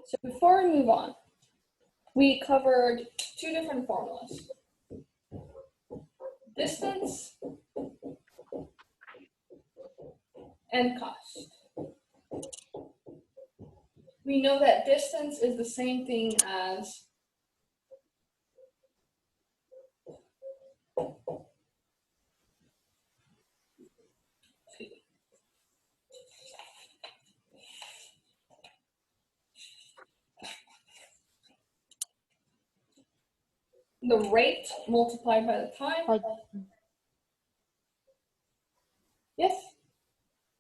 So before we move on, we covered two different formulas. Distance and cost. We know that distance is the same thing as the rate multiplied by the time. Yes?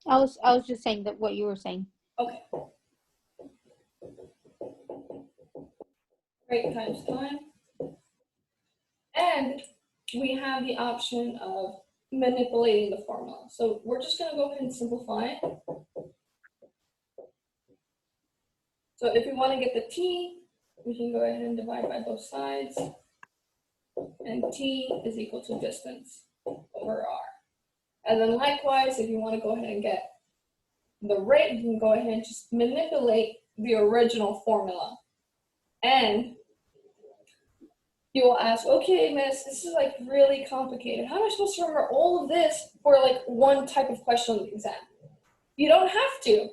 I was just saying that what you were saying. Okay. Rate times time. And we have the option of manipulating the formula. So we're just going to go ahead and simplify it. So if we want to get the t, we can go ahead and divide by both sides. And t is equal to distance over r. And then likewise, if you want to go ahead and get the rate, you can go ahead and just manipulate the original formula. And you will ask, okay, miss, this is like really complicated. How am I supposed to remember all of this for like one type of question on the exam? You don't have to.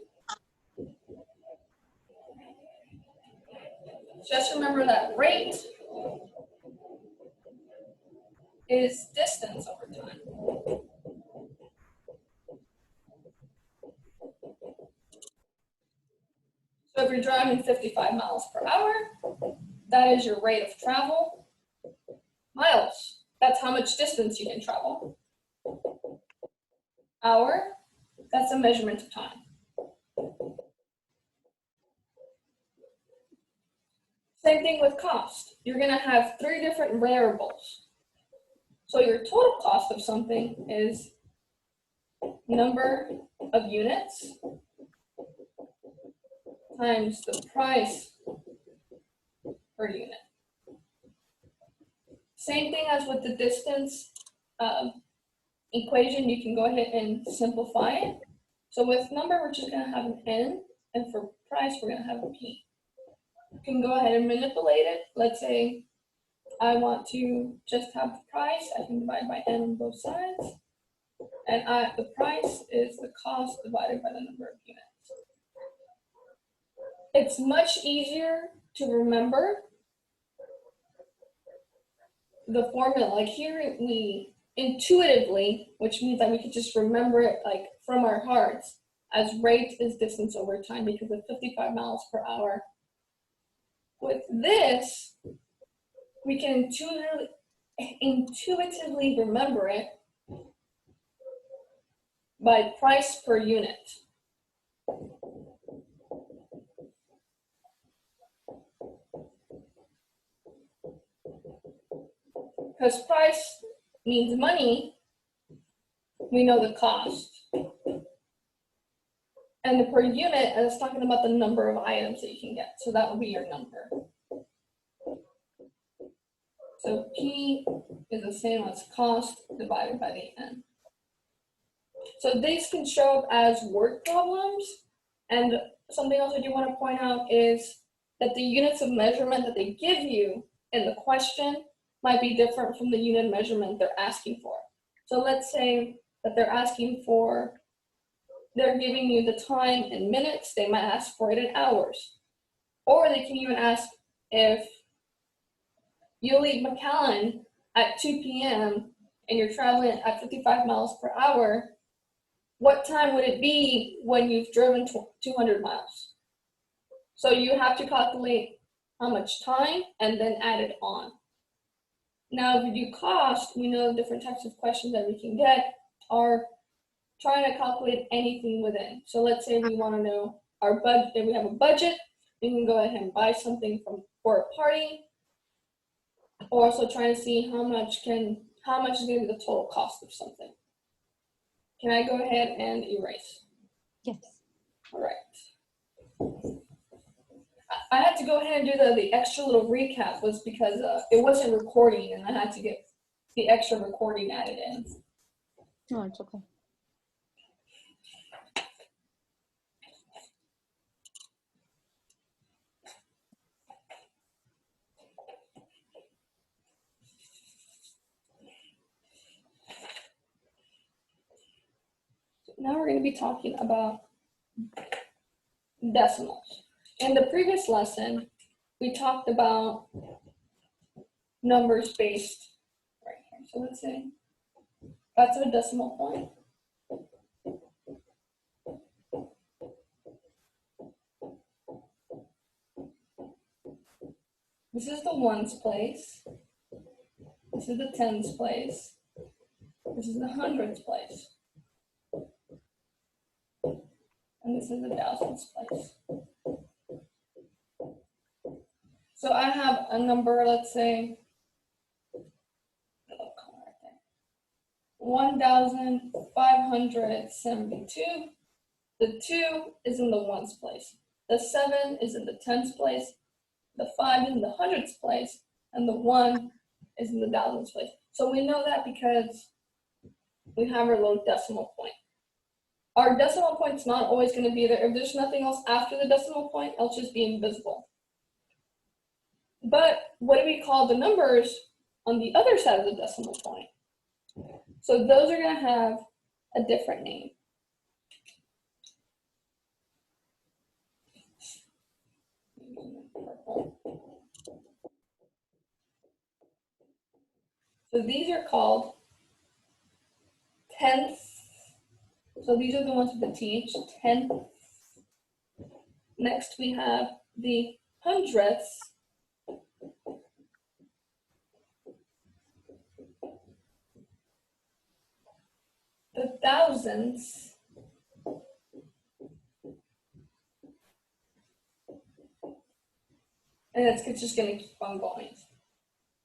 Just remember that rate is distance over time. So if you're driving 55 miles per hour, that is your rate of travel. Miles, that's how much distance you can travel. Hour, that's a measurement of time. Same thing with cost. You're going to have three different variables. So your total cost of something is number of units times the price per unit. Same thing as with the distance equation, you can go ahead and simplify it. So with number, we're just going to have an n, and for price, we're going to have a p. You can go ahead and manipulate it. Let's say I want to just have the price. I can divide by n on both sides. And the price is the cost divided by the number of units. It's much easier to remember the formula. Like here we intuitively, which means that we could just remember it like from our hearts, as rate is distance over time because of 55 miles per hour. With this, we can intuitively remember it by price per unit. Because price means money, we know the cost. And the per unit is talking about the number of items that you can get. So that would be your number. So P is the same as cost divided by the N. So these can show up as word problems. And something else I do want to point out is that the units of measurement that they give you in the question might be different from the unit measurement they're asking for. So let's say that they're giving you the time in minutes, they might ask for it in hours. Or they can even ask if you leave McAllen at 2 p.m. and you're traveling at 55 miles per hour, what time would it be when you've driven 200 miles? So you have to calculate how much time and then add it on. Now, if you do cost, we know the different types of questions that we can get are trying to calculate anything within. So let's say we want to know our budget. If we have a budget, we can go ahead and buy something for a party. Or also trying to see how much is going to be the total cost of something. Can I go ahead and erase? Yes. All right. I had to go ahead and do the extra little recap was because it wasn't recording and I had to get the extra recording added in. No, it's okay. we're going to be talking about decimals. In the previous lesson, we talked about numbers based right here. So let's say that's a decimal point. This is the ones place. This is the tens place. This is the hundreds place. And this is the thousands place. So I have a number, let's say, 1,572. The 2 is in the ones place. The 7 is in the tens place. The 5 is in the hundreds place. And the 1 is in the thousands place. So we know that because we have our little decimal point. Our decimal point's not always going to be there. If there's nothing else after the decimal point, it'll just be invisible. But what do we call the numbers on the other side of the decimal point? So those are going to have a different name. So these are called tenths. So these are the ones with the th, tenth. Next we have the hundredths. The thousands. And it's just going to keep on going.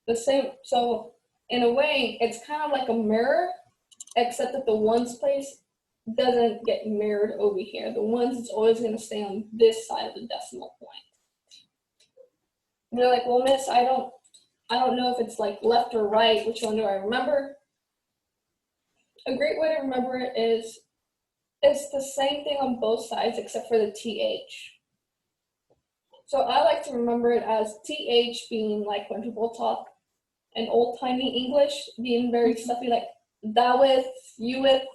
The same, so in a way, it's kind of like a mirror, except that the ones place doesn't get mirrored over here. The ones is always going to stay on this side of the decimal point. And you're like, well, miss, I don't know if it's like left or right. Which one do I remember? A great way to remember it is it's the same thing on both sides except for the th. So I like to remember it as th being like when people talk in old-timey English, being very stuffy, like thou with, you with.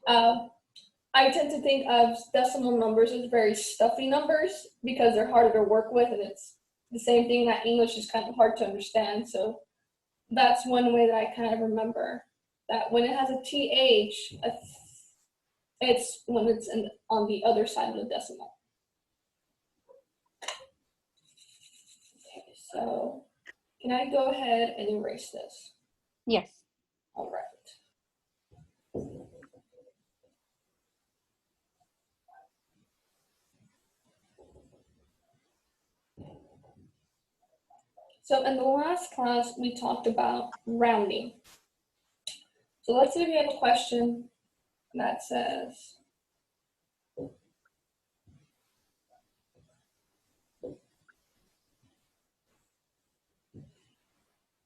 I tend to think of decimal numbers as very stuffy numbers because they're harder to work with, and it's the same thing that English is kind of hard to understand. So that's one way that I kind of remember that when it has a th, it's when it's on the other side of the decimal. Okay, so can I go ahead and erase this? Yes. All right. So in the last class, we talked about rounding. So let's say we have a question that says,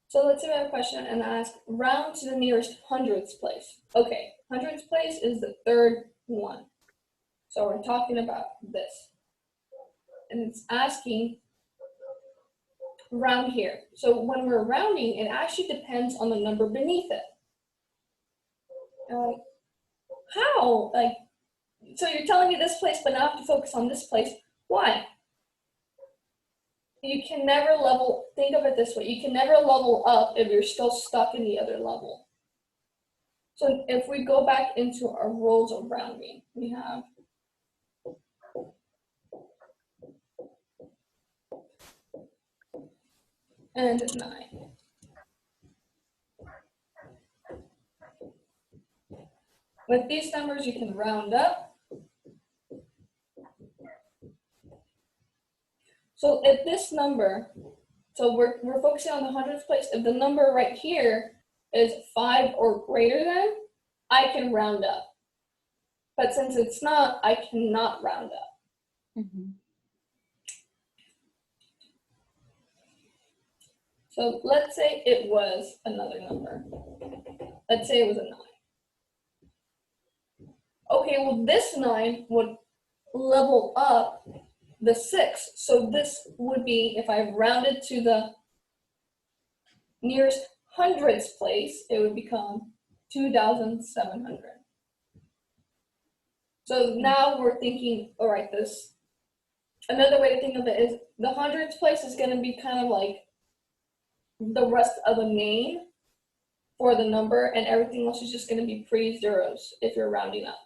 so let's say we have a question and ask, round to the nearest hundredths place. Okay, hundredths place is the third one. So we're talking about this. And it's asking, round here. So when we're rounding, it actually depends on the number beneath it. Like, how? Like, so you're telling me this place, but now I have to focus on this place. Why? You can never level, think of it this way, you can never level up if you're still stuck in the other level. So if we go back into our rules of rounding, we have and 9. With these numbers, you can round up. So if this number, so we're focusing on the hundredths place, if the number right here is 5 or greater than, I can round up. But since it's not, I cannot round up. Mm-hmm. So let's say it was another number. Let's say it was a 9. Okay, well this 9 would level up the 6. So this would be, if I rounded to the nearest hundredths place, it would become 2,700. So now we're thinking, all right, this, another way to think of it is the hundreds place is going to be kind of like the rest of a name for the number, and everything else is just going to be pretty zeros if you're rounding up.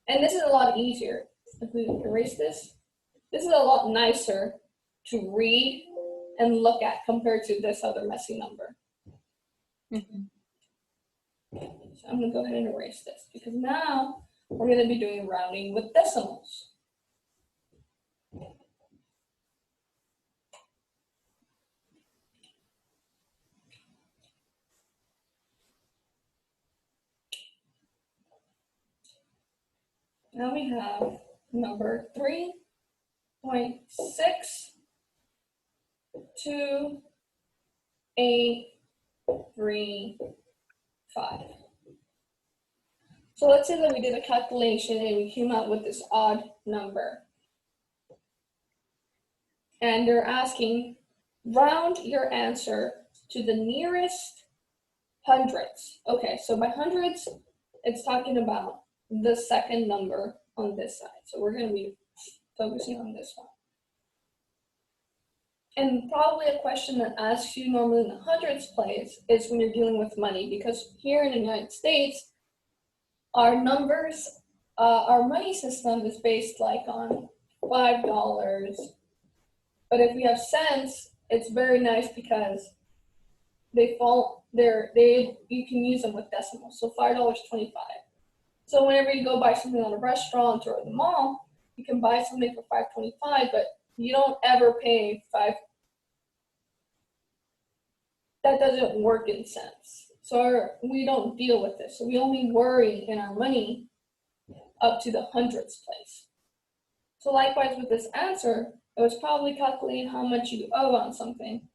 And this is a lot easier. If we erase this, this is a lot nicer to read and look at compared to this other messy number. Mhm. So I'm going to go ahead and erase this because now we're going to be doing rounding with decimals. Now we have number 3.62835. So let's say that we did a calculation and we came out with this odd number. And they're asking, round your answer to the nearest hundredths. Okay, so by hundreds, it's talking about the second number on this side. So we're going to be focusing on this one. And probably a question that asks you normally in the hundreds place is when you're dealing with money, because here in the United States, our numbers, our money system is based like on $5. But if we have cents, it's very nice because they fall there. You can use them with decimals. So $5.25. So whenever you go buy something at a restaurant or at the mall, you can buy something for $5.25, but you don't ever pay $5. That doesn't work in cents. So we don't deal with this. So we only worry in our money up to the hundredths place. So likewise with this answer, it was probably calculating how much you owe on something.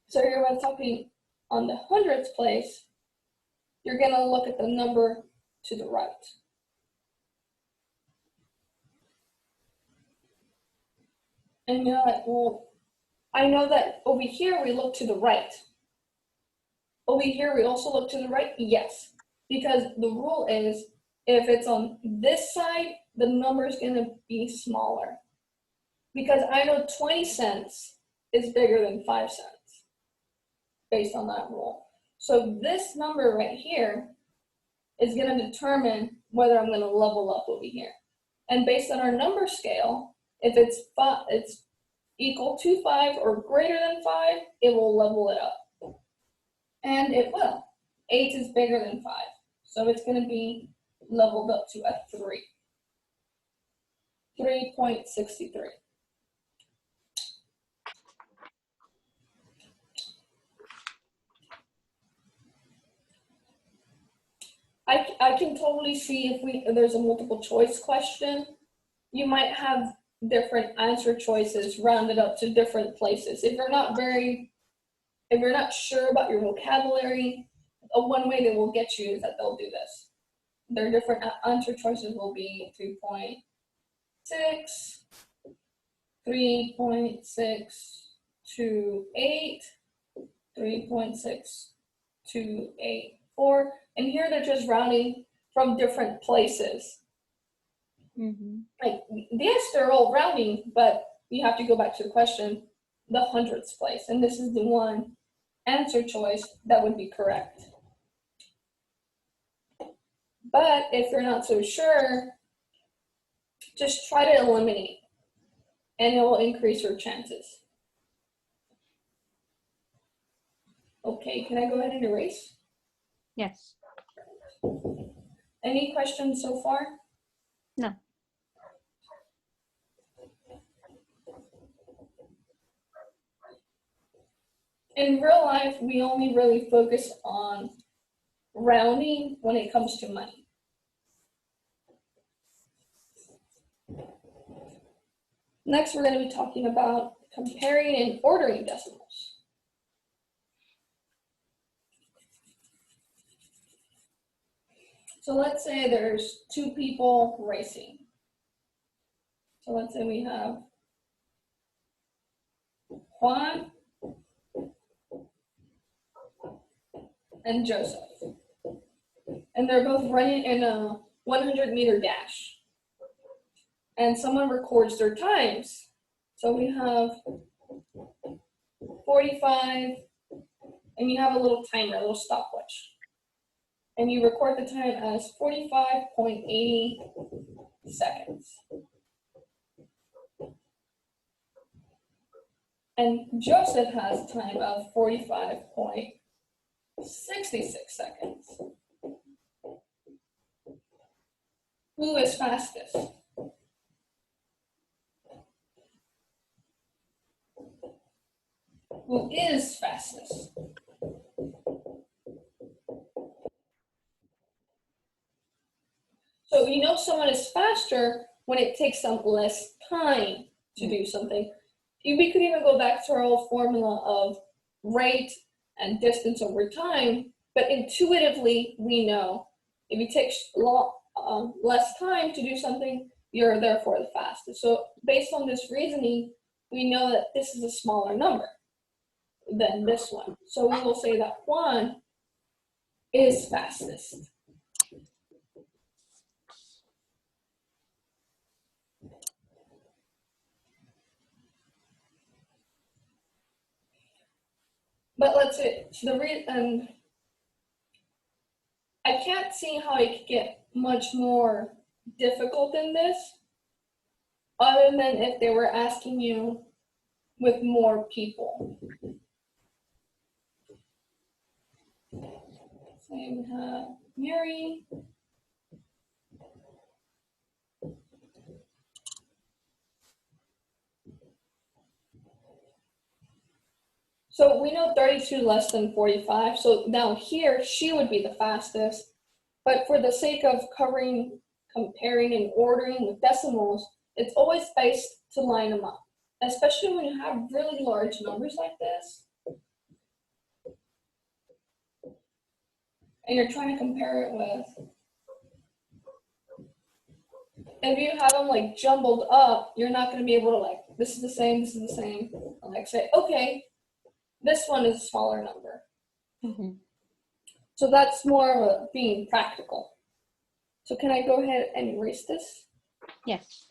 So you're talking on the hundredths place, you're going to look at the number to the right. And you're like, well, I know that over here we look to the right. Over here we also look to the right? Yes, because the rule is if it's on this side, the number is going to be smaller. Because I know 20 cents is bigger than 5 cents based on that rule. So this number right here is going to determine whether I'm going to level up over here. And based on our number scale, if it's equal to 5 or greater than 5, it will level it up. And it will. 8 is bigger than 5. So it's going to be leveled up to a 3. 3.63. I can totally see if there's a multiple choice question, you might have different answer choices rounded up to different places. If you're not sure about your vocabulary, one way they will get you is that they'll do this. Their different answer choices will be 3.6, 3.628, 3.6284, and here they're just rounding from different places. Mm-hmm. Like, yes, they're all rounding, but you have to go back to the question, the hundredths place, and this is the one answer choice that would be correct. But if you're not so sure, just try to eliminate, and it will increase your chances. Okay, can I go ahead and erase? Yes. Any questions so far? No. In real life, we only really focus on rounding when it comes to money. Next, we're going to be talking about comparing and ordering decimals. So let's say there's 2 people racing. So let's say we have Juan and Joseph. And they're both running in 100-meter dash. And someone records their times. So we have 45, and you have a little timer, a little stopwatch. And you record the time as 45.80 seconds. And Joseph has a time of 45.66 seconds. Who is fastest? Who is fastest? So you know someone is faster when it takes them less time to do something. We could even go back to our old formula of rate and distance over time, but intuitively we know if it takes less time to do something, you're therefore the fastest. So based on this reasoning, we know that this is a smaller number than this one. So we will say that Juan is fastest. But let's say I can't see how it could get much more difficult than this, other than if they were asking you with more people. So we have Mary. So we know 32 less than 45. So now here, she would be the fastest. But for the sake of comparing and ordering with decimals, it's always best to line them up, especially when you have really large numbers like this. And you're trying to compare it with, if you have them like jumbled up, you're not going to be able to like, this is the same, this is the same. Like say, okay, this one is a smaller number. Mm-hmm. So that's more of being practical. So can I go ahead and erase this? Yes.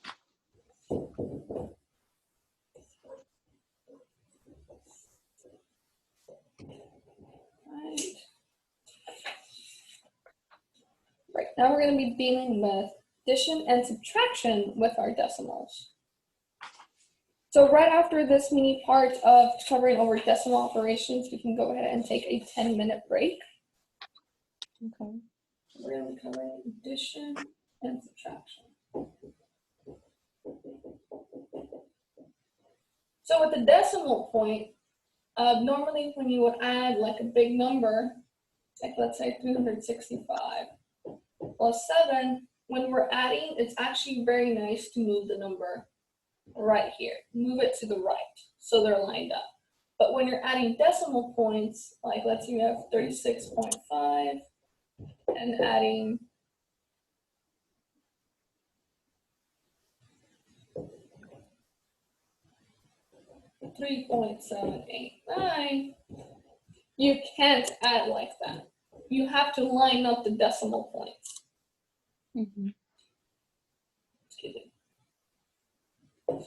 Right, now we're going to be dealing with addition and subtraction with our decimals. So right after this mini part of covering over decimal operations, we can go ahead and take a 10-minute break. Okay. We're going to be covering addition and subtraction. So with the decimal point, normally when you would add like a big number, like let's say 365 plus 7, when we're adding, it's actually very nice to move the number right here. Move it to the right so they're lined up. But when you're adding decimal points, like let's say you have 36.5 and adding 3.789, you can't add like that. You have to line up the decimal points. Mm-hmm. Excuse me.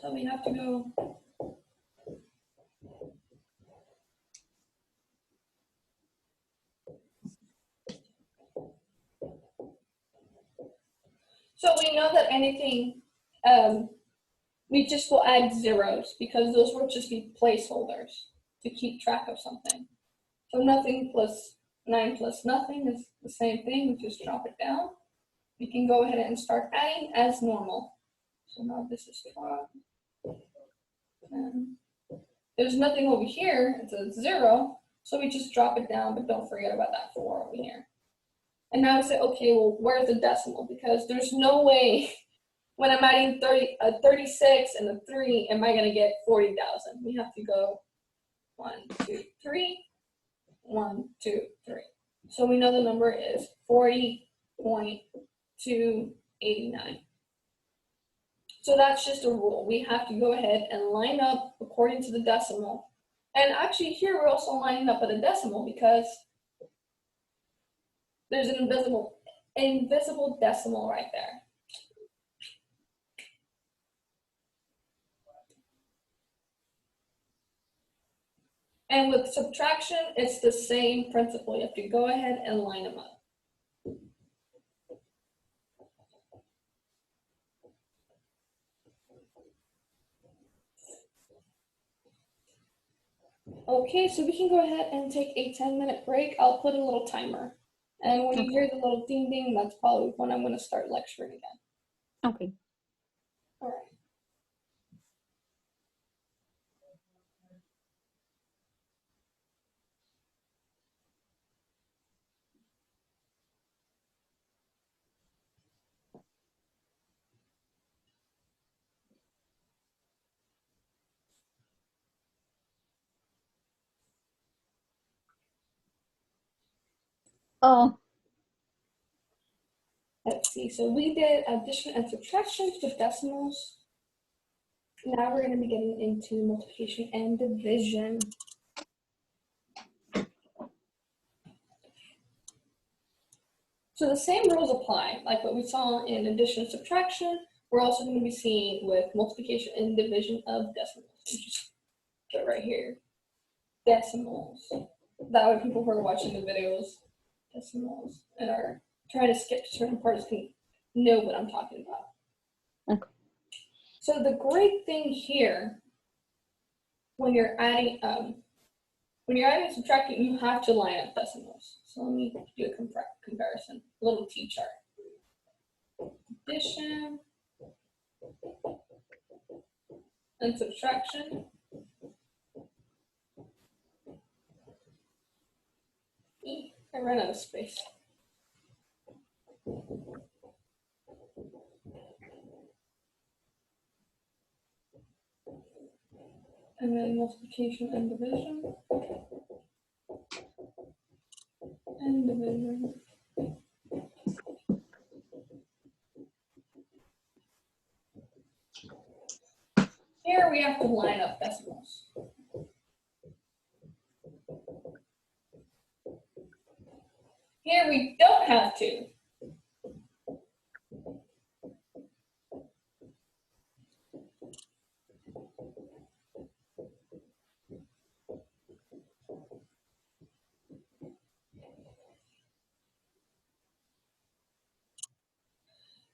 So we have to go. So we know that anything, we just will add zeros because those will just be placeholders to keep track of something. So nothing plus 9 plus nothing is the same thing. We just drop it down. We can go ahead and start adding as normal. So now this is 12. And there's nothing over here. It's a 0. So we just drop it down, but don't forget about that 4 over here. And now I say, okay, well, where's the decimal? Because there's no way when I'm adding 36 and a 3, am I going to get 40,000? We have to go 1, 2, 3, 1, 2, 3. So we know the number is 40.289. So that's just a rule. We have to go ahead and line up according to the decimal. And actually here we're also lining up at a decimal because there's an invisible invisible decimal right there. And with subtraction, it's the same principle. You have to go ahead and line them up. Okay, so we can go ahead and take a 10-minute break. I'll put a little timer. And when you hear the little ding ding, that's probably when I'm going to start lecturing again. Okay. All right. Oh, Let's see. So we did addition and subtraction with decimals. Now we're going to be getting into multiplication and division. So the same rules apply, like what we saw in addition and subtraction. We're also going to be seeing with multiplication and division of decimals. Just get right here, decimals. That way people who are watching the videos, decimals, and are trying to skip certain parts can know what I'm talking about. okay. So the great thing here, when you're adding and subtracting, you have to line up decimals. So let me do a comparison, a little T-chart. Addition and subtraction. I ran out of space. And then multiplication and division. And division. Here we have to line up decimals. Here we don't have to.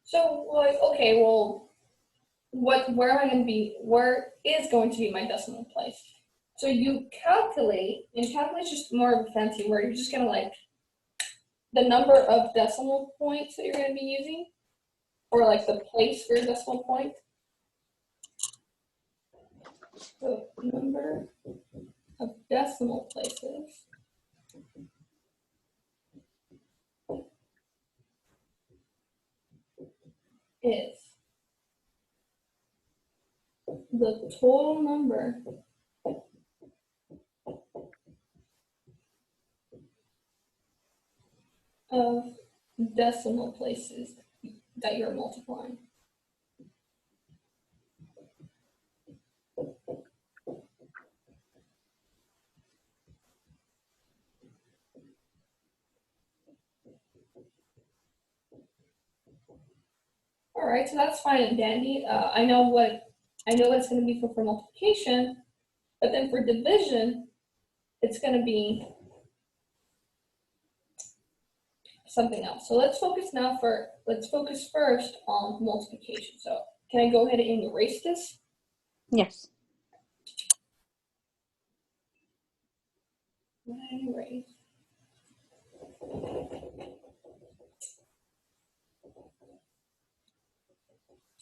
So like, okay, well, where is going to be my decimal place? So you calculate, and calculate is just more of a fancy word. You're just gonna like the number of decimal points that you're gonna be using, or like the place for your decimal point. So number of decimal places is the total number of decimal places that you're multiplying. All right, so that's fine and dandy. I know what it's going to be for multiplication, but then for division, it's going to be something else. So let's focus first on multiplication. So can I go ahead and erase this? Yes. Erase.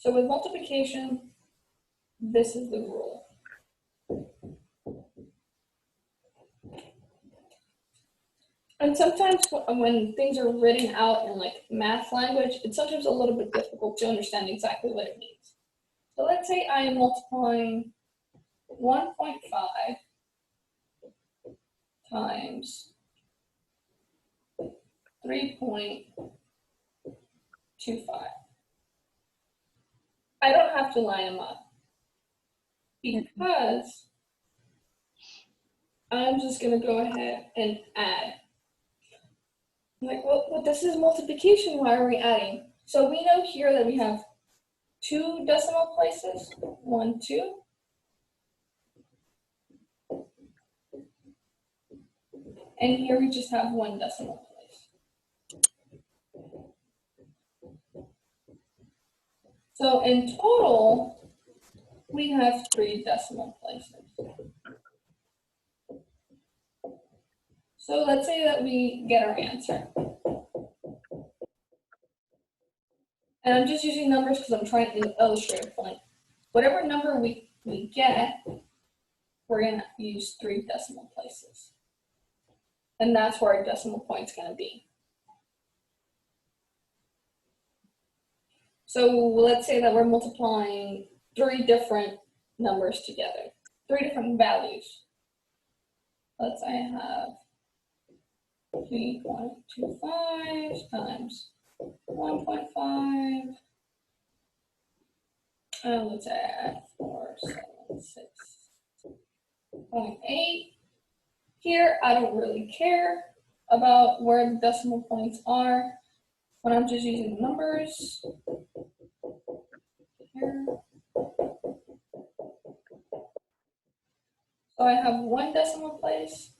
So with multiplication, this is the rule. And sometimes when things are written out in like math language, it's sometimes a little bit difficult to understand exactly what it means. So let's say I am multiplying 1.5 times 3.25. I don't have to line them up because I'm just going to go ahead and add. Like, well, but this is multiplication, why are we adding? So we know here that we have 2 decimal places, 1, 2. And here we just have 1 decimal place. So in total, we have 3 decimal places. So let's say that we get our answer. And I'm just using numbers because I'm trying to illustrate a point. Whatever number we get, we're going to use 3 decimal places. And that's where our decimal point's going to be. So let's say that we're multiplying 3 different numbers together, 3 different values. Let's say I have 3.25 times 1.5. And let's add 476.8. Here, I don't really care about where the decimal points are when I'm just using numbers. Here. So I have 1 decimal place.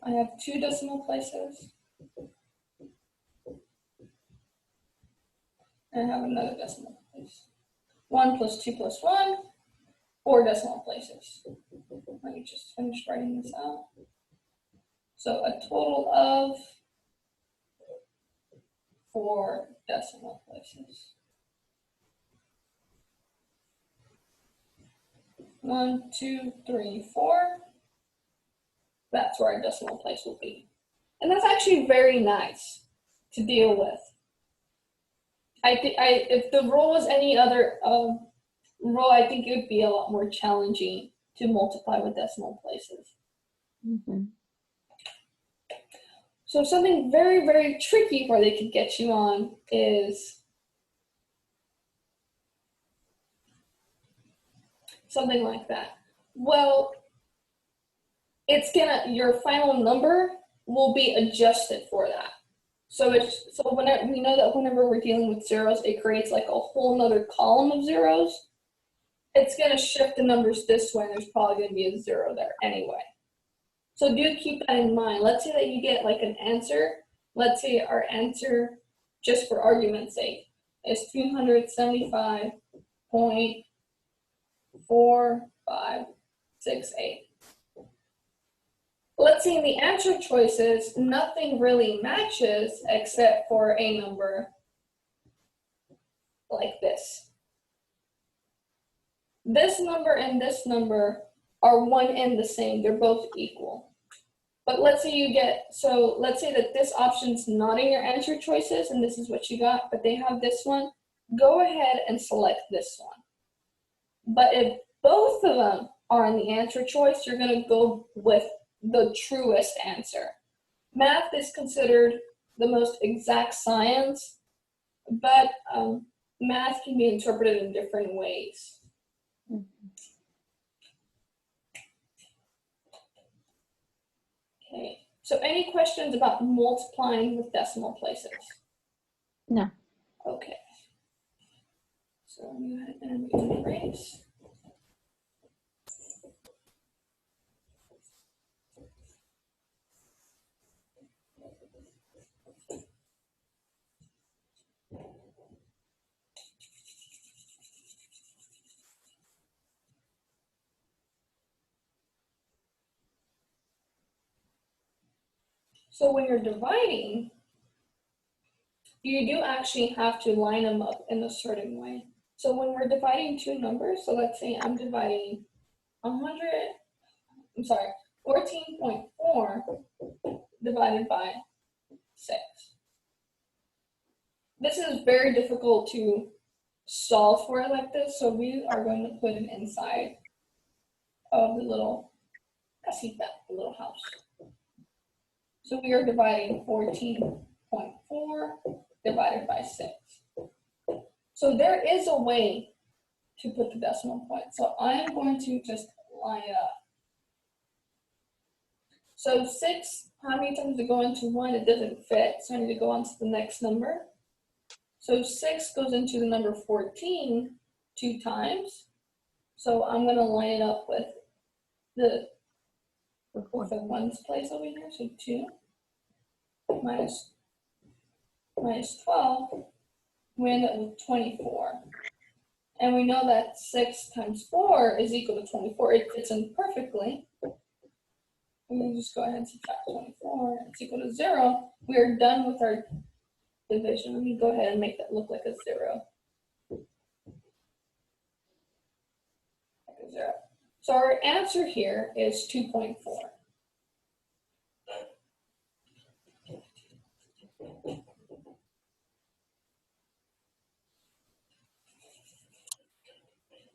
I have 2 decimal places. And I have another decimal place. 1 plus 2 plus 1, 4 decimal places. Let me just finish writing this out. So a total of 4 decimal places. 1, 2, 3, 4. That's where our decimal place will be. And that's actually very nice to deal with. If the rule was any other rule, I think it would be a lot more challenging to multiply with decimal places. Mm-hmm. So something very, very tricky where they could get you on is something like that. Well, your final number will be adjusted for that. So whenever we know that whenever we're dealing with zeros, it creates like a whole nother column of zeros. It's going to shift the numbers this way, and there's probably going to be a 0 there anyway. So do keep that in mind. Let's say that you get like an answer. Let's say our answer, just for argument's sake, is 375.4568. Let's say in the answer choices, nothing really matches except for a number like this. This number and this number are one and the same. They're both equal. But let's say let's say that this option's not in your answer choices and this is what you got, but they have this one. Go ahead and select this one. But if both of them are in the answer choice, you're going to go with the truest answer. Math is considered the most exact science, but math can be interpreted in different ways. Okay, so any questions about multiplying with decimal places? No. Okay. So I'm going to go ahead and erase. So when you're dividing, you do actually have to line them up in a certain way. So when we're dividing 2 numbers, so let's say I'm dividing 14.4 divided by 6. This is very difficult to solve for it like this, so we are going to put it inside of the little casita, the little house. So we are dividing 14.4 divided by 6. So there is a way to put the decimal point. So I am going to just line it up. So 6, how many times to go into 1? It doesn't fit, so I need to go on to the next number. So 6 goes into the number 14 2 times. So I'm going to line it up with the ones place over here. So 2 minus 12, we end up with 24. And we know that 6 times 4 is equal to 24. It fits in perfectly. We can just go ahead and subtract 24. It's equal to 0. We are done with our division. Let me go ahead and make that look like a 0. Like a 0. So our answer here is 2.4.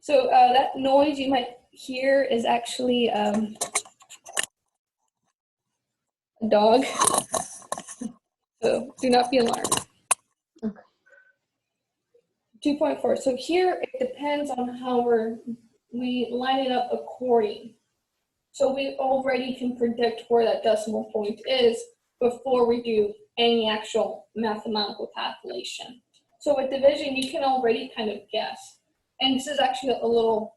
So that noise you might hear is actually a dog. So do not be alarmed. Okay. 2.4. So here it depends on how we line it up according. So we already can predict where that decimal point is before we do any actual mathematical calculation. So with division, you can already kind of guess. And this is actually a little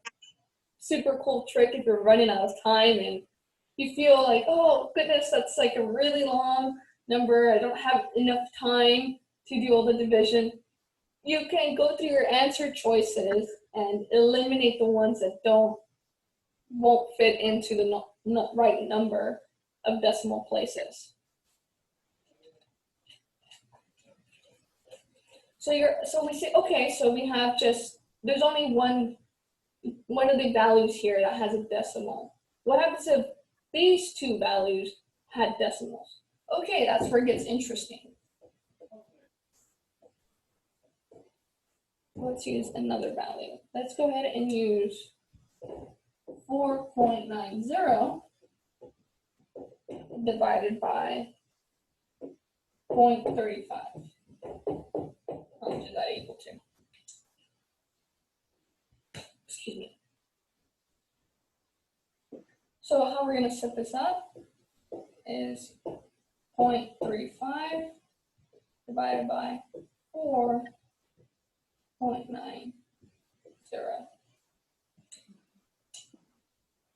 super cool trick if you're running out of time and you feel like, oh goodness, that's like a really long number. I don't have enough time to do all the division. You can go through your answer choices and eliminate the ones that won't fit into the right number of decimal places. So we say, okay, so we have there's only one of the values here that has a decimal. What happens if these two values had decimals? Okay, that's where it gets interesting. Let's use another value. Let's go ahead and use 4.90 divided by 0.35. How much is that equal to? Excuse me. So how we're going to set this up is 0.35 divided by 4.90.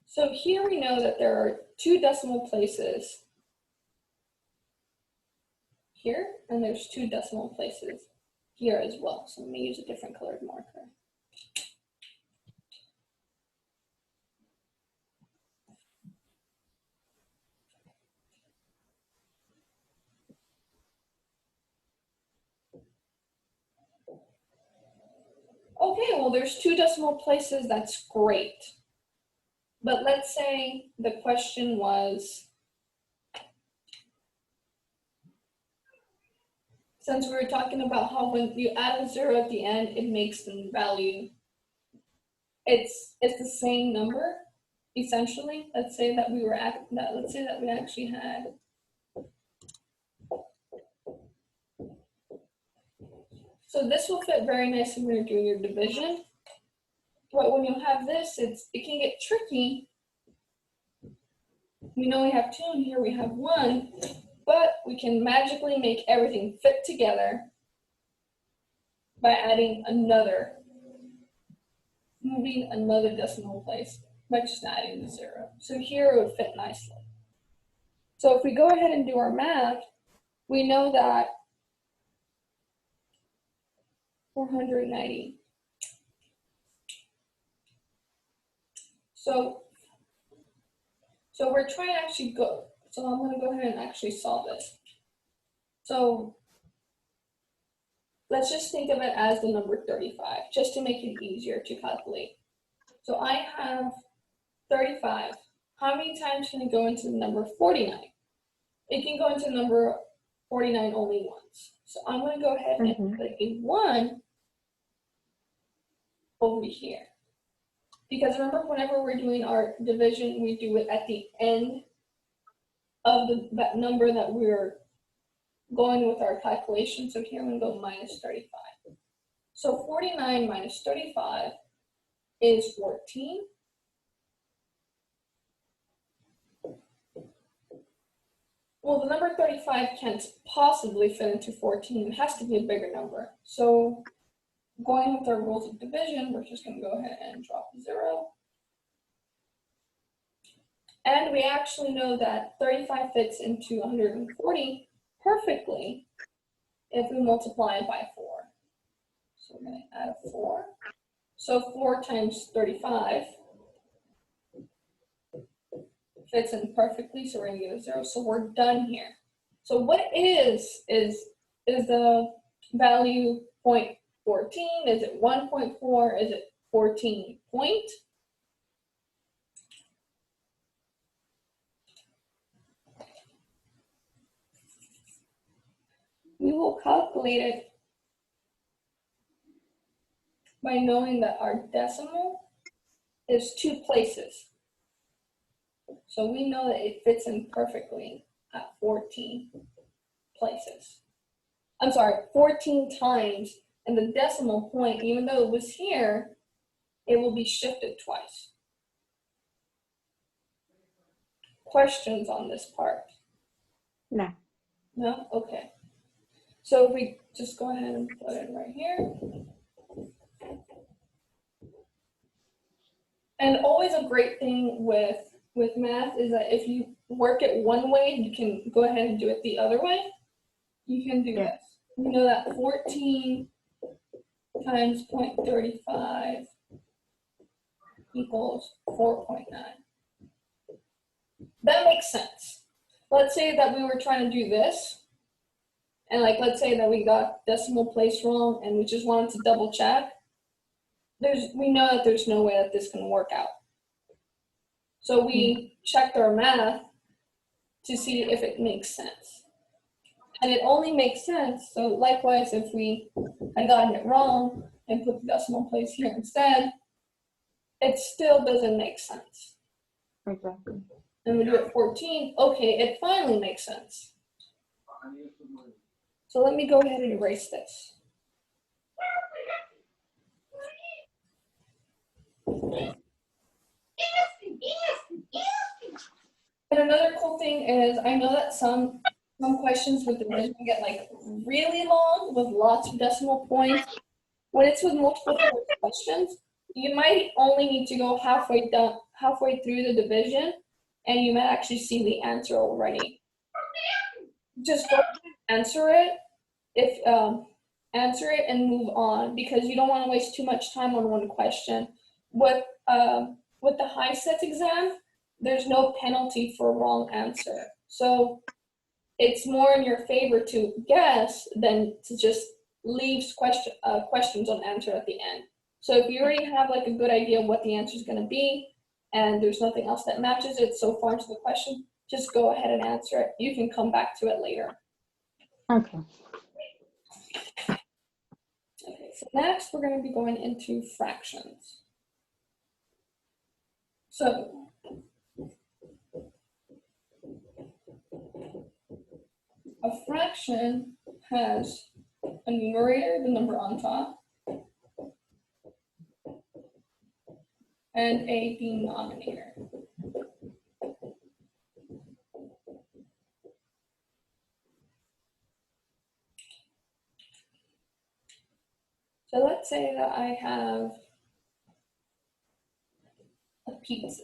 So here we know that there are two decimal places here, and there's two decimal places here as well. So let me use a different colored marker. Okay, well, there's two decimal places. That's great. But let's say the question was, since we were talking about how when you add a 0 at the end, it makes the value, it's the same number, essentially. Let's say that we actually had so this will fit very nicely when you're doing your division. But when you have this, it can get tricky. We know we have 2 and here we have 1, but we can magically make everything fit together by adding moving another decimal place by just adding the 0. So here it would fit nicely. So if we go ahead and do our math, we know that 490. So we're trying to actually go. So I'm going to go ahead and actually solve this. So let's just think of it as the number 35, just to make it easier to calculate. So I have 35. How many times can it go into the number 49? It can go into the number 49 only once. So I'm going to go ahead and put a 1 over here. Because remember, whenever we're doing our division, we do it at the end of that number that we're going with our calculation. So here I'm going to go minus 35. So 49 minus 35 is 14. Well, the number 35 can't possibly fit into 14. It has to be a bigger number. So going with our rules of division, we're just going to go ahead and drop 0. And we actually know that 35 fits into 140 perfectly if we multiply it by 4. So we're going to add a 4. So 4 times 35 fits in perfectly, so we're going to get a 0. So we're done here. So what is the value 0.14? Is it 1.4? Is it 14 point? We will calculate it by knowing that our decimal is 2 places. So we know that it fits in perfectly at 14 places. I'm sorry, 14 times, and the decimal point, even though it was here, it will be shifted twice. Questions on this part? No. No? Okay. So if we just go ahead and put it right here. And always a great thing with math is that if you work it one way, you can go ahead and do it the other way. You can do this. You know that 14 times 0.35 equals 4.9. That makes sense. Let's say that we were trying to do this, and like let's say that we got decimal place wrong and we just wanted to double check. We know that there's no way that this can work out. So we checked our math to see if it makes sense. And it only makes sense, so likewise if we had gotten it wrong and put the decimal place here instead, it still doesn't make sense. Exactly. And we do it 14, okay, it finally makes sense. So let me go ahead and erase this. And another cool thing is, I know that some questions with division get like really long with lots of decimal points. When it's with multiple choice questions, you might only need to go halfway through the division, and you might actually see the answer already. Just go ahead and answer it. Answer it and move on, because you don't want to waste too much time on one question. With the high set exam, there's no penalty for a wrong answer. So it's more in your favor to guess than to just leave questions unanswered at the end. So if you already have like a good idea of what the answer is going to be, and there's nothing else that matches it so far into the question, just go ahead and answer it. You can come back to it later. Okay. Okay, so next we're going to be going into fractions. So a fraction has a numerator, the number on top, and a denominator. So let's say that I have a pizza.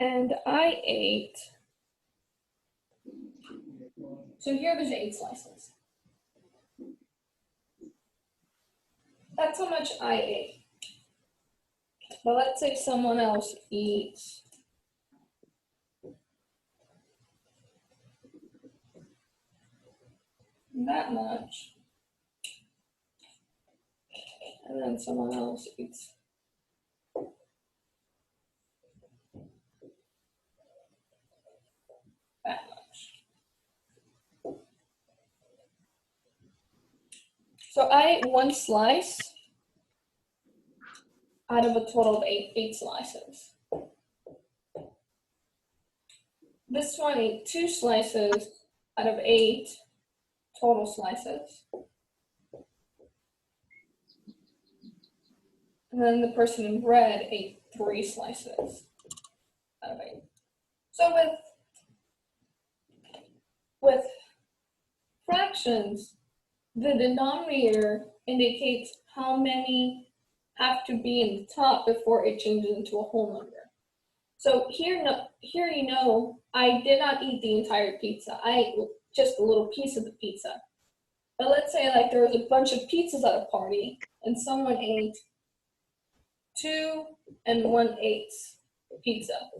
And I ate, so here there's 8 slices. That's how much I ate. But let's say someone else eats that much, and then someone else eats that much. So I ate 1 slice out of a total of 8 slices. This one ate 2 slices out of 8 total slices. And then the person in red ate 3 slices out of 8. So with fractions, the denominator indicates how many have to be in the top before it changes into a whole number. So here you know, I did not eat the entire pizza. I ate just a little piece of the pizza. But let's say like there was a bunch of pizzas at a party and someone ate 2 1/8 pizza.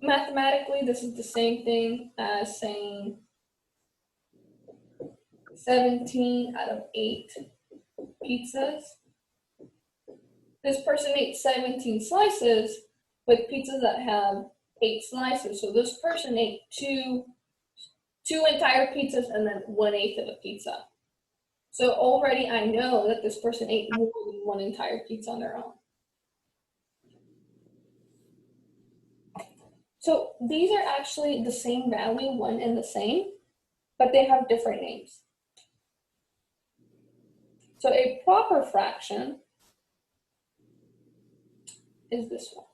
Mathematically, this is the same thing as saying 17 out of 8 pizzas. This person ate 17 slices with pizzas that have 8 slices. So this person ate two entire pizzas and then 1/8 of a pizza. So already I know that this person ate more than 1 entire pizza on their own. So these are actually the same value, one and the same, but they have different names. So a proper fraction is this one.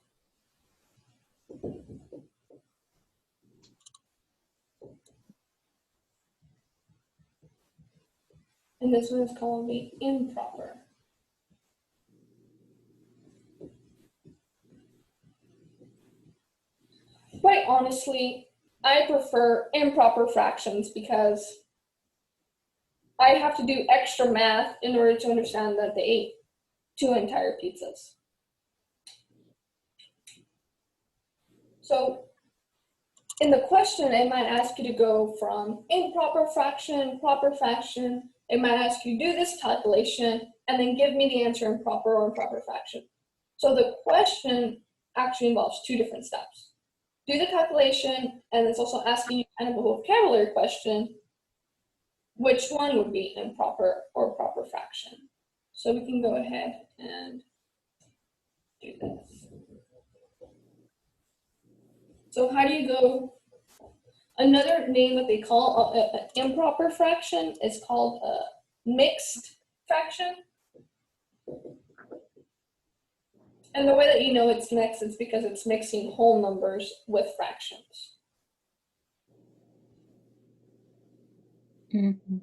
And this one is called the improper. Quite honestly, I prefer improper fractions because I have to do extra math in order to understand that they ate 2 entire pizzas. So in the question, it might ask you to go from improper fraction, proper fraction. It might ask you to do this calculation and then give me the answer in proper or improper fraction. So the question actually involves 2 different steps. Do the calculation, and it's also asking you kind of a vocabulary question. Which one would be improper or proper fraction? So we can go ahead and do this. So how do you go? Another name that they call an improper fraction is called a mixed fraction. And the way that you know it's mixed is because it's mixing whole numbers with fractions. Mm-hmm.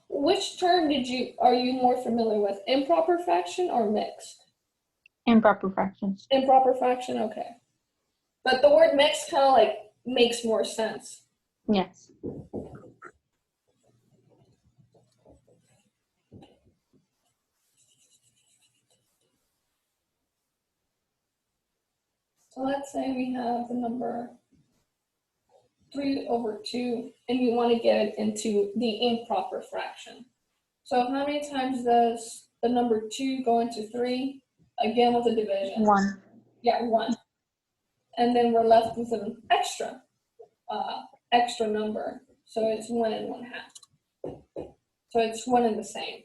Which term are you more familiar with, improper fraction or mixed? Improper fractions. Improper fraction, okay. But the word mixed kind of like makes more sense. Yes. So let's say we have the number 3/2, and we want to get it into the improper fraction. So how many times does the number 2 go into 3? Again with a division. 1. Yeah, 1. And then we're left with an extra number. So it's 1 1/2. So it's 1 and the same.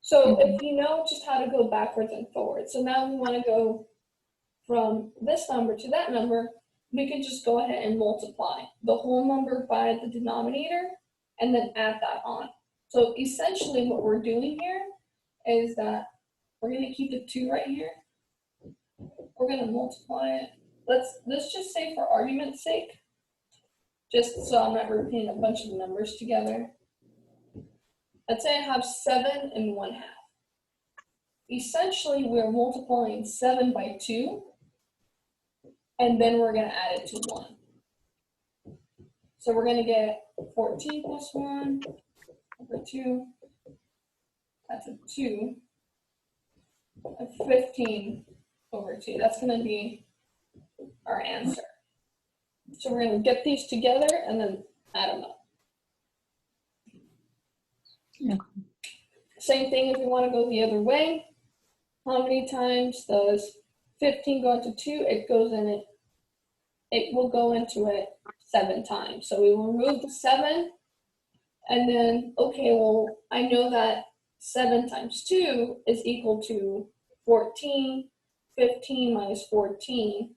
So if you know just how to go backwards and forward, so now we want to go from this number to that number, we could just go ahead and multiply the whole number by the denominator and then add that on. So essentially what we're doing here is that we're going to keep the 2 right here. We're going to multiply it. Let's just say for argument's sake, just so I'm not repeating a bunch of numbers together. Let's say I have 7 1/2. Essentially, we're multiplying 7 by 2, and then we're going to add it to 1. So we're going to get 14 plus 1 over 2. That's a 2. A 15 over 2. That's going to be our answer. So we're going to get these together and then add them up. Okay. Same thing if we want to go the other way. How many times does 15 go into 2? It will go into it 7 times. So we will remove the 7, and then, okay, well, I know that 7 times 2 is equal to 14. 15 minus 14.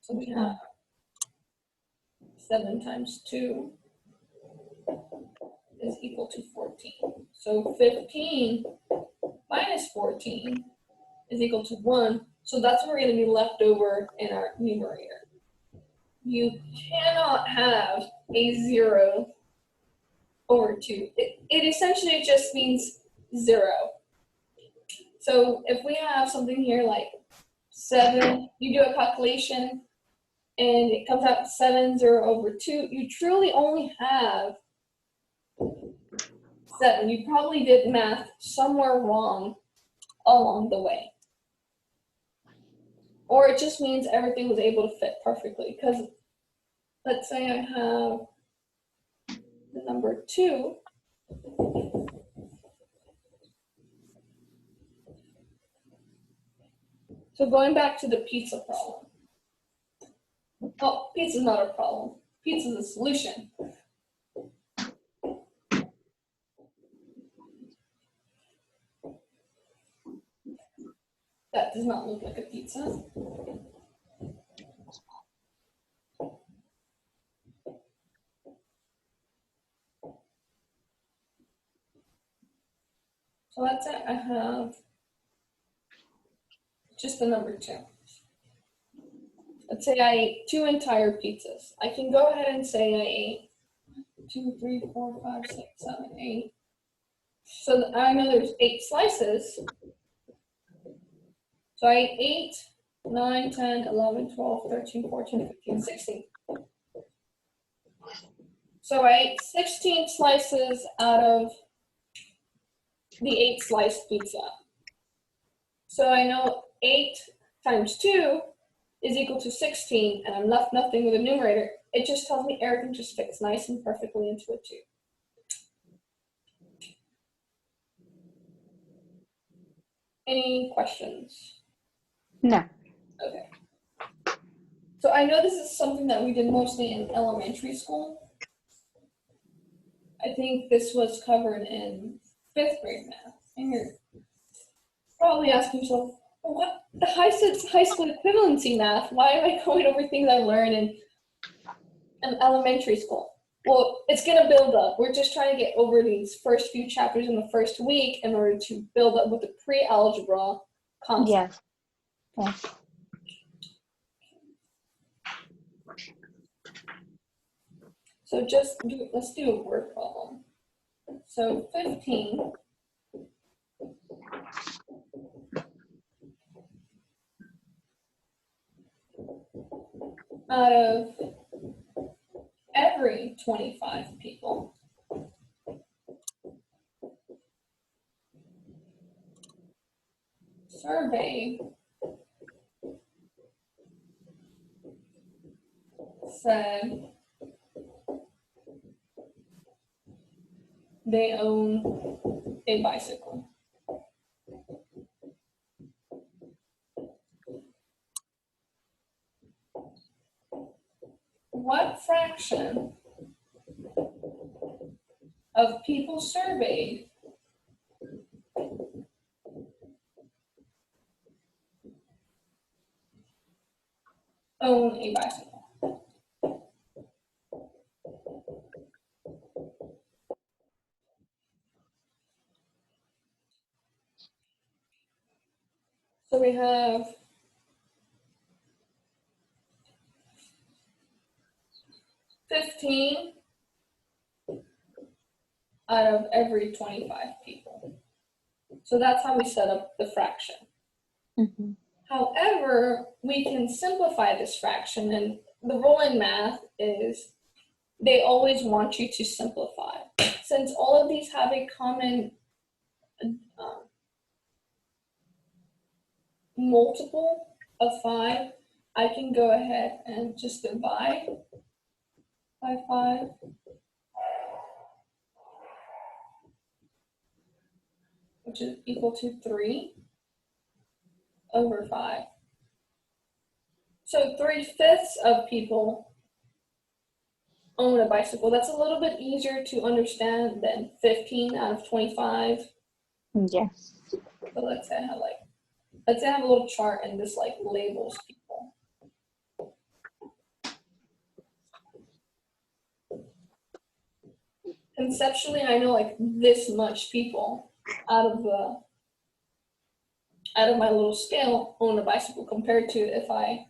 So we have 7 times 2 is equal to 14. So 15 minus 14 is equal to 1. So that's what we're going to be left over in our numerator. You cannot have a 0 over 2. It essentially just means 0. So if we have something here like 7, you do a calculation and it comes out 7, 0 over 2, you truly only have 7. You probably did math somewhere wrong along the way. Or it just means everything was able to fit perfectly. Because let's say I have the number 2. So going back to the pizza problem. Well, pizza's not a problem. Pizza's a solution. That does not look like a pizza. So let's say I have just the number 2. Let's say I ate 2 entire pizzas. I can go ahead and say I ate 2, 3, 4, 5, 6, 7, 8. So I know there's 8 slices. So I ate 8, 9, 10, 11, 12, 13, 14, 15, 16. So I ate 16 slices out of the 8 slice pizza. So I know 8 times 2 is equal to 16, and I'm left nothing with a numerator. It just tells me everything just fits nice and perfectly into a 2. Any questions? No. Okay. So I know this is something that we did mostly in elementary school. I think this was covered in 5th grade math. And you're probably asking yourself, well, what the high school equivalency math? Why am I going over things I learned in elementary school? Well, it's going to build up. We're just trying to get over these first few chapters in the first week in order to build up with the pre-algebra concept. Yes. Yes. So let's do a word problem. So 15 out of every 25 people surveyed said they own a bicycle. What fraction of people surveyed own a bicycle? So we have 15 out of every 25 people. So that's how we set up the fraction. Mm-hmm. However, we can simplify this fraction, and the rule in math is they always want you to simplify. Since all of these have a common multiple of 5, I can go ahead and just divide by 5. Which is equal to 3 over 5. So 3/5 of people own a bicycle. That's a little bit easier to understand than 15 out of 25. Yes. So let's say I have a little chart and this like labels people. conceptually, I know like this much people out of my little scale own a bicycle compared to if I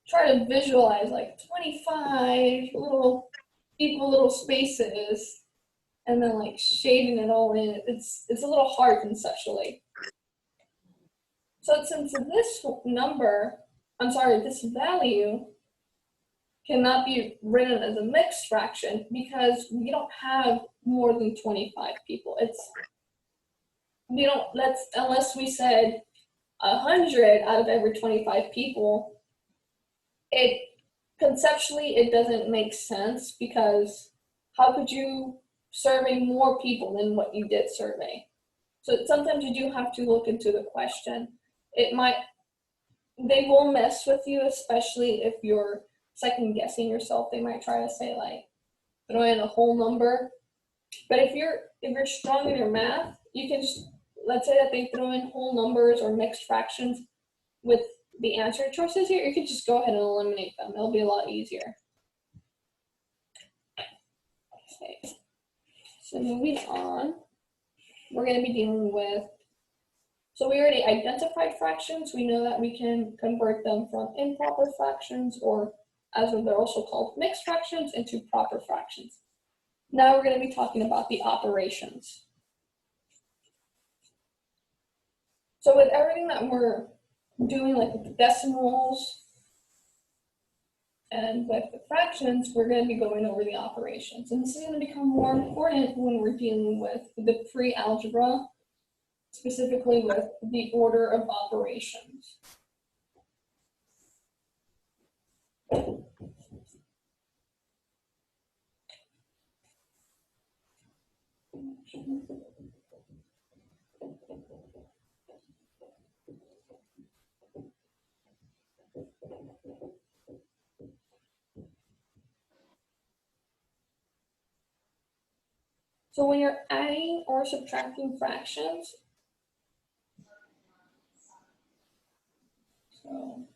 try to visualize like 25 little equal little spaces and then like shading it all in. It's a little hard conceptually. So since this this value cannot be written as a mixed fraction because we don't have more than 25 people. Unless we said 100 out of every 25 people, conceptually it doesn't make sense because how could you survey more people than what you did survey? So sometimes you do have to look into the question. They will mess with you, especially if you're second guessing yourself. They might try to say like throw in a whole number. But if you're strong in your math, you can just, let's say that they throw in whole numbers or mixed fractions with the answer choices here, you could just go ahead and eliminate them. It'll be a lot easier. Okay. So moving on, we're going to be dealing with, so we already identified fractions. We know that we can convert them from improper fractions, or as they're also called mixed fractions, into proper fractions. Now we're going to be talking about the operations. So with everything that we're doing, like with the decimals and with the fractions, we're going to be going over the operations. And this is going to become more important when we're dealing with the pre-algebra, specifically with the order of operations. So when you're adding or subtracting fractions, so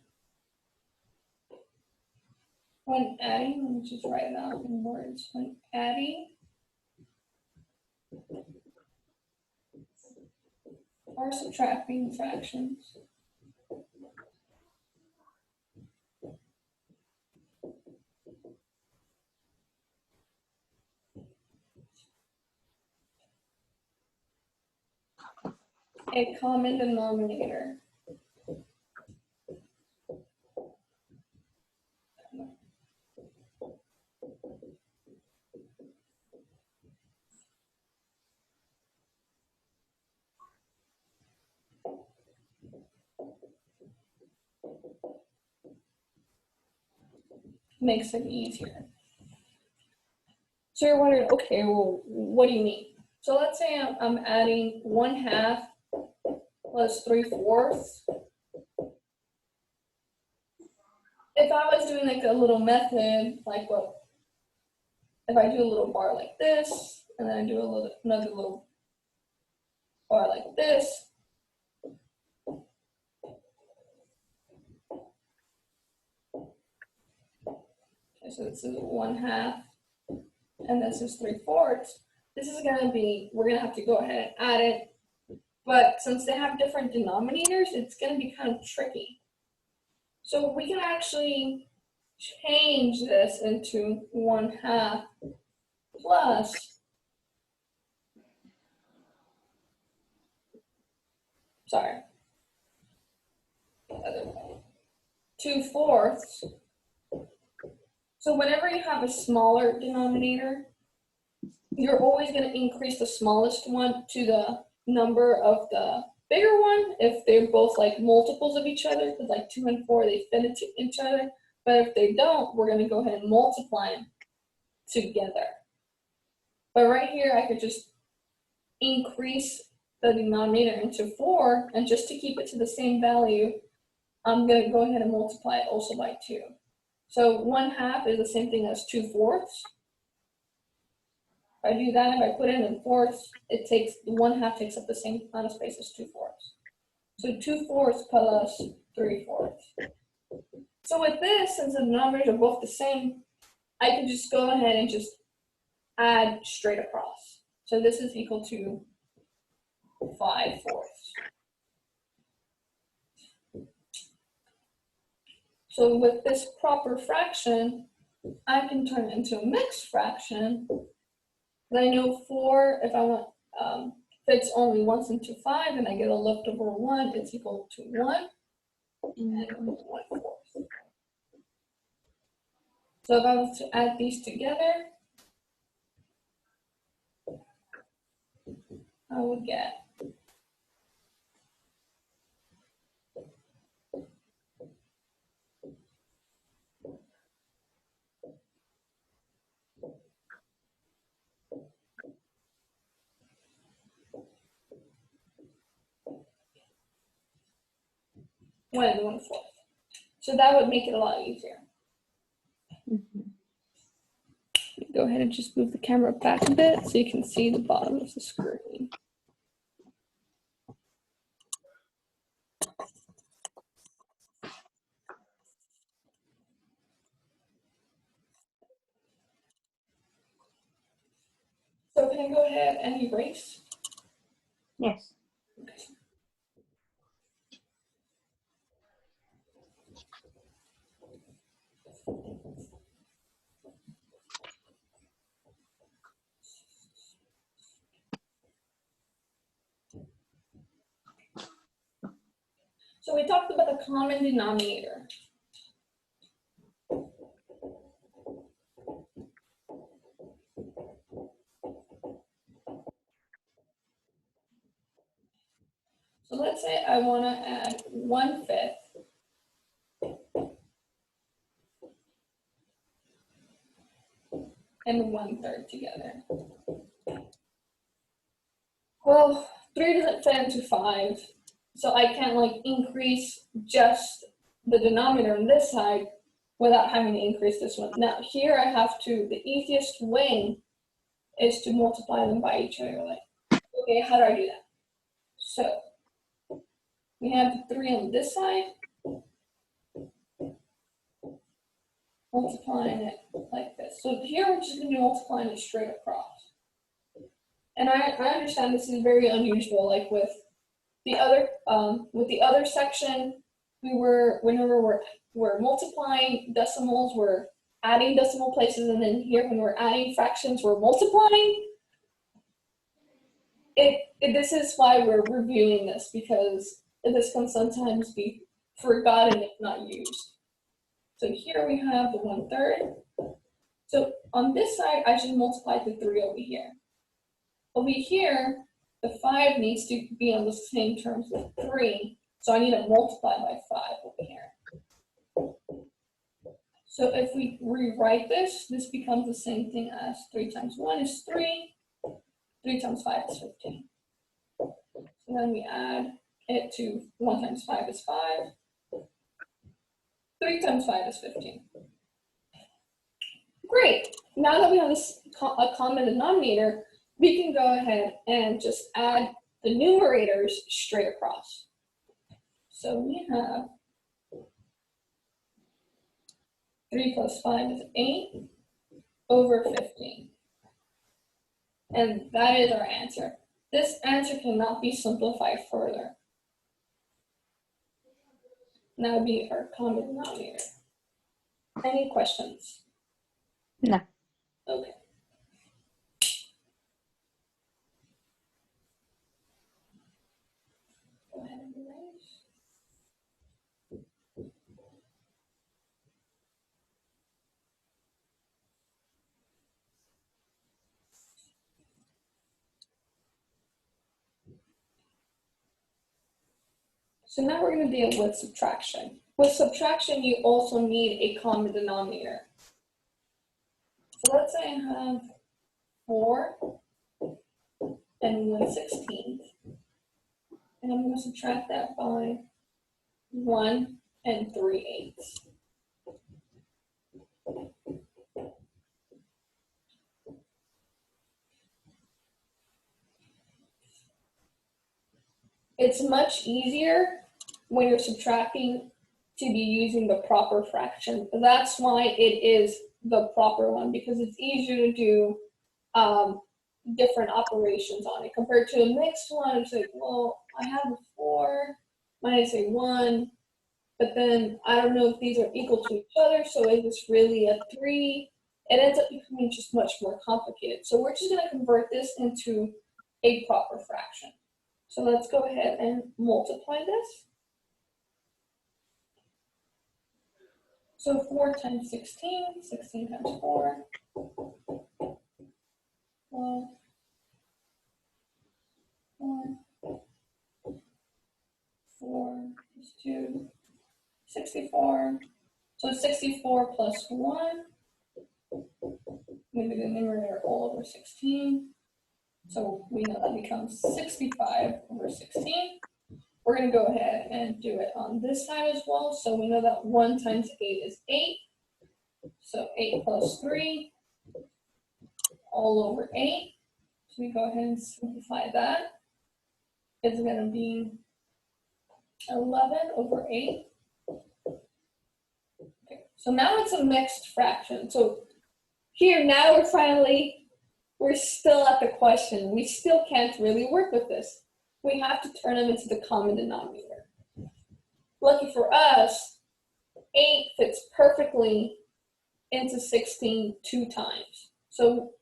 when adding, let me just write it out in words. When adding or subtracting fractions, a common denominator. Makes it easier. So you're wondering, okay, well, what do you mean? So let's say I'm adding 1/2 plus 3/4. If I was doing like a little method, like if I do a little bar like this, and then I do another little bar like this, okay, so this is 1/2, and this is 3/4. This is gonna be, we're gonna have to go ahead and add it, but since they have different denominators, it's gonna be kind of tricky. So we can actually change this into 1/2 plus, 2/4. So whenever you have a smaller denominator, you're always going to increase the smallest one to the number of the bigger one if they're both like multiples of each other, because like 2 and 4, they fit into each other. But if they don't, we're going to go ahead and multiply them together. But right here, I could just increase the denominator into 4, and just to keep it to the same value, I'm going to go ahead and multiply it also by 2. So 1/2 is the same thing as 2/4. If I do that, if I put it in fourths, 1/2 takes up the same amount of space as 2/4. So 2/4 plus 3/4. So with this, since the numbers are both the same, I can just go ahead and just add straight across. So this is equal to 5/4. So with this proper fraction, I can turn it into a mixed fraction. And I know 4, if I want, fits only once into 5, and I get a leftover 1, it's equal to 1 and 1/4. So if I was to add these together, I would get 1 and 1/4. So that would make it a lot easier. Go ahead and just move the camera back a bit so you can see the bottom of the screen. So can I go ahead and erase? Yes. Okay. So we talked about the common denominator. So let's say I want to add 1/5 and 1/3 together. Well, 3 doesn't fit into 5, so I can't like increase just the denominator on this side without having to increase this one. Now here I have to, the easiest way is to multiply them by each other. Like, okay, how do I do that? So we have 3 on this side, multiplying it like this. So here we're just going to be multiplying it straight across. And I understand this is very unusual. Like with the other section, whenever we're multiplying decimals, we're adding decimal places, and then here when we're adding fractions, we're multiplying. This is why we're reviewing this, because this can sometimes be forgotten if not used. So here we have the 1/3. So on this side, I should multiply the 3 over here. Over here, the 5 needs to be on the same terms with 3, so I need to multiply by 5 over here. So if we rewrite this, this becomes the same thing as 3 times 1 is 3, 3 times 5 is 15. So then we add it to 1 times 5 is 5, 3 times 5 is 15. Great, now that we have a common denominator, we can go ahead and just add the numerators straight across. So we have 3 plus 5 is 8 over 15. And that is our answer. This answer cannot be simplified further. And that would be our common denominator. Any questions? No. Okay. Go ahead and erase. So now we're going to deal with subtraction. With subtraction, you also need a common denominator. So let's say I have 4 and 1/16. And I'm going to subtract that by 1 and 3/8. It's much easier when you're subtracting to be using the proper fraction. That's why it is the proper one, because it's easier to do different operations on it compared to a mixed one. It's like, well, I have a 4 minus a 1, but then I don't know if these are equal to each other, so is this really a 3? It ends up becoming just much more complicated. So we're just going to convert this into a proper fraction. So let's go ahead and multiply this. So 4 times 16, 16 times 4, 12, 1, 4 plus 2, 64. So 64 plus 1, maybe the numerator all over 16. So we know that becomes 65 over 16. We're going to go ahead and do it on this side as well. So we know that 1 times 8 is 8. So 8 plus 3, all over 8. So we go ahead and simplify that. It's going to be 11 over 8. Okay, so now it's a mixed fraction. So here now we're still at the question. We still can't really work with this. We have to turn them into the common denominator. Lucky for us, 8 fits perfectly into 16 2 times. So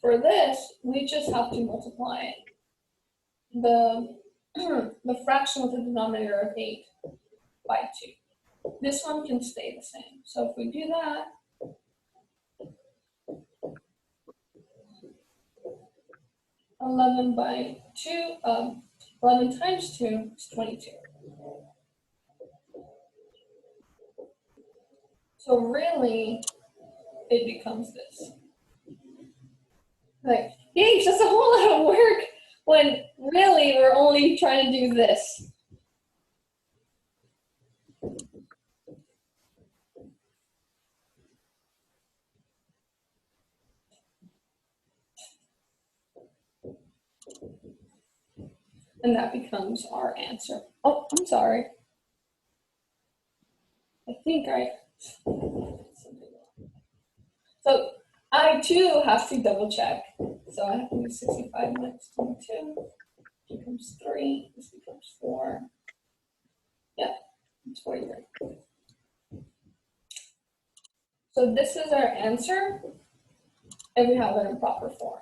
for this, we just have to multiply the fraction with the denominator of 8 by 2. This one can stay the same. So if we do that, 11 by 2, 11 times 2 is 22. So really, it becomes this. Like, yay, that's a whole lot of work when really we're only trying to do this. And that becomes our answer. Oh, I'm sorry. I think so I too have to double check. So I have to do 65 minus 22. This becomes 3. This becomes 4. Yeah, it's 43. So this is our answer, and we have it in proper form.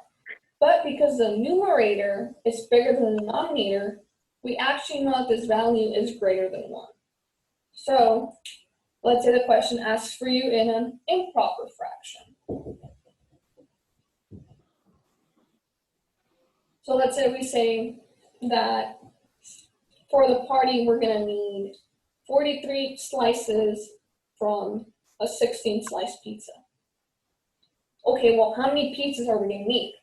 But because the numerator is bigger than the denominator, we actually know that this value is greater than 1. So let's say the question asks for you in an improper fraction. So let's say we say that for the party, we're going to need 43 slices from a 16 slice pizza. Okay, well, how many pizzas are we going to need?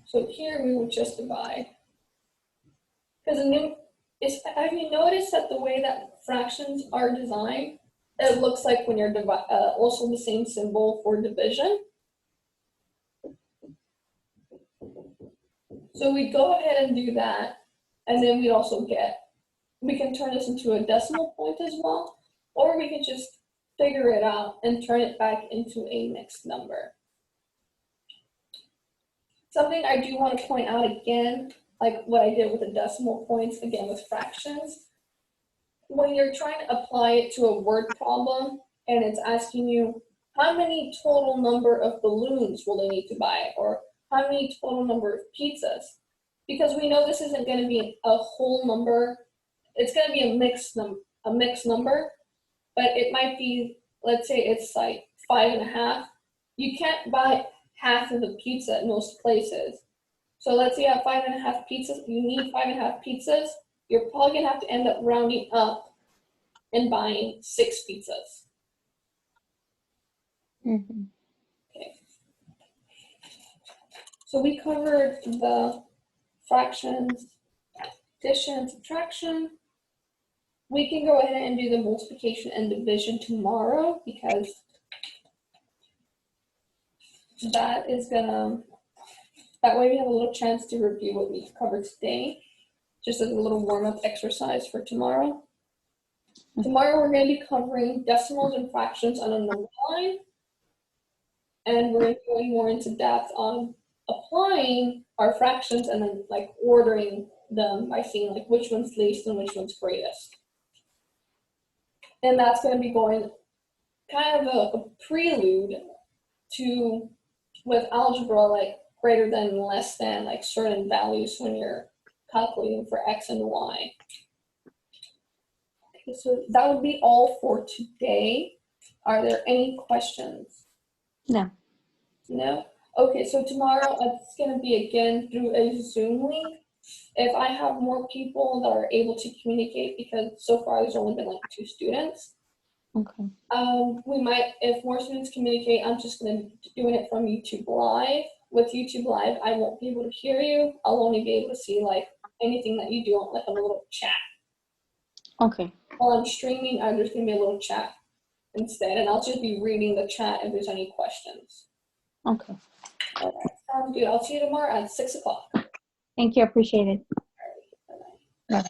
So here we would just divide. Because have you noticed that the way that fractions are designed, it looks like when you're also the same symbol for division? So we go ahead and do that, and then we can turn this into a decimal point as well, or we can just figure it out and turn it back into a mixed number. Something I do want to point out again, like what I did with the decimal points, again with fractions, when you're trying to apply it to a word problem and it's asking you how many total number of balloons will they need to buy, or how many total number of pizzas, because we know this isn't going to be a whole number, it's going to be a mixed number, but it might be, let's say it's like 5.5. You can't buy half of the pizza at most places. So let's say you have 5.5 pizzas, you need 5.5 pizzas, you're probably going to have to end up rounding up and buying 6 pizzas. Mm-hmm. Okay. So we covered the fractions, addition, subtraction. We can go ahead and do the multiplication and division tomorrow, because that way we have a little chance to review what we covered today, just as a little warm-up exercise for tomorrow. Tomorrow we're going to be covering decimals and fractions on a number line. and we're going to go more into depth on applying our fractions and then like ordering them by seeing like which one's least and which one's greatest. And that's going to be going kind of a prelude to, with algebra, like greater than, less than, like certain values when you're calculating for x and y. Okay, so that would be all for today. Are there any questions? No. No? Okay, so tomorrow it's going to be again through a Zoom link. If I have more people that are able to communicate, because so far there's only been like 2 students, Okay. we might, if more students communicate, I'm just going to be doing it from YouTube Live. With YouTube Live, I won't be able to hear you. I'll only be able to see like anything that you do on like a little chat. Okay. While I'm streaming, there's going to be a little chat instead, and I'll just be reading the chat if there's any questions. Okay. All right, sounds good. I'll see you tomorrow at 6 o'clock. Thank you. Appreciate it. Bye-bye.